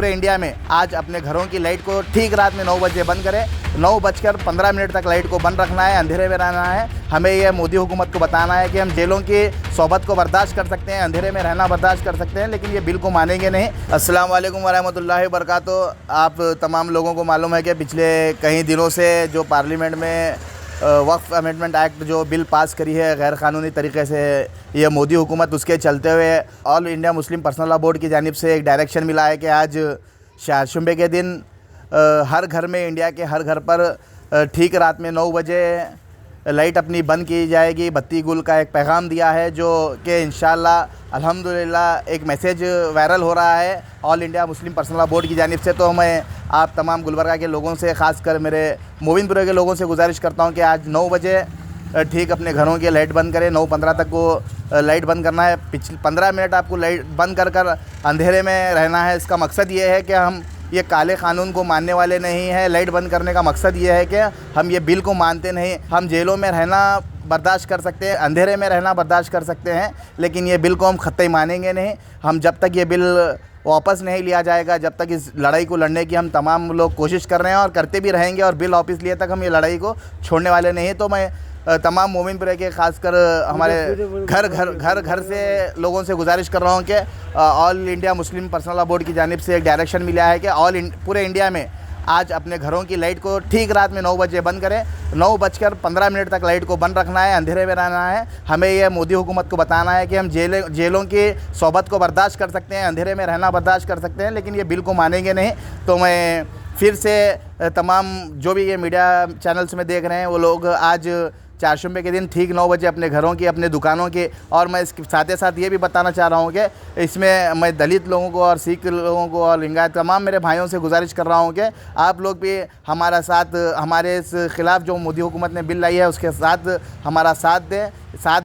पूरे इंडिया में आज अपने घरों की लाइट को ठीक रात में 9 बजे बंद करें। 9:15 तक लाइट को बंद रखना है, अंधेरे में रहना है। हमें यह मोदी हुकूमत को बताना है कि हम जेलों की सोबत को बर्दाश्त कर सकते हैं, अंधेरे में रहना बर्दाश्त कर सकते हैं, लेकिन ये बिल को मानेंगे नहीं। अस्सलाम वालेकुम वरहमतुल्लाहि वबरकातुहू। आप तमाम लोगों को मालूम है कि पिछले कई दिनों से जो पार्लियामेंट में वक्फ अमेंडमेंट एक्ट जो बिल पास करी है गैर कानूनी तरीके से ये मोदी हुकूमत, उसके चलते हुए all India Muslim personal law board की जानिब से एक डायरेक्शन मिला है कि आज चारशंबे के दिन हर घर में, इंडिया के हर घर पर ठीक रात में 9 बजे लाइट अपनी बंद की जाएगी। बत्ती गुल का एक पैगाम दिया है जो कि इंशाअल्लाह अल्हम्दुलिल्लाह एक मैसेज वायरल हो रहा है all India Muslim personal law board की जानिब से। तो मैं आप तमाम गुलबर्गा के लोगों से, ख़ासकर मेरे मोमिनपुर के लोगों से गुजारिश करता हूं कि आज 9 बजे ठीक अपने घरों की लाइट बंद करें। 9:15 तक को लाइट बंद करना है। पिछले 15 मिनट आपको लाइट बंद कर अंधेरे में रहना है। इसका मकसद ये है कि हम ये काले कानून को मानने वाले नहीं हैं। लाइट बंद करने का मकसद ये है कि हम ये बिल को मानते नहीं। हम जेलों में रहना बर्दाश्त कर सकते हैं, अंधेरे में रहना बर्दाश्त कर सकते हैं, लेकिन ये बिल को हम ख़त्ते मानेंगे नहीं। हम जब तक ये बिल वापस नहीं लिया जाएगा, जब तक इस लड़ाई को लड़ने की हम तमाम लोग कोशिश कर रहे हैं और करते भी रहेंगे, और बिल वापस लिए तक हम ये लड़ाई को छोड़ने वाले नहीं। तो मैं तमाम मोमिनपुर के ख़ासकर हमारे घर से लोगों से गुजारिश कर रहा हूँ कि all India Muslim personal law board की जानिब से एक डायरेक्शन मिला है कि पूरे इंडिया में आज अपने घरों की लाइट को ठीक रात में 9 बजे बंद करें। 9:15 तक लाइट को बंद रखना है, अंधेरे में रहना है। हमें यह मोदी हुकूमत को बताना है कि हम जेलों की सोबत को बर्दाश्त कर सकते हैं, अंधेरे में रहना बर्दाश्त कर सकते हैं, लेकिन ये बिल को मानेंगे नहीं। तो मैं फिर से तमाम जो भी ये मीडिया चैनल्स में देख रहे हैं वो लोग आज चारशंबे के दिन ठीक 9 बजे अपने घरों की, अपने दुकानों की, और मैं इसके साथ ही साथ ये भी बताना चाह रहा हूँ कि इसमें मैं दलित लोगों को और सिख लोगों को और लिंगायत तमाम मेरे भाइयों से गुजारिश कर रहा हूँ कि आप लोग भी हमारा साथ, हमारे इस ख़िलाफ़ जो मोदी हुकूमत ने बिल लाई है उसके साथ हमारा साथ दें।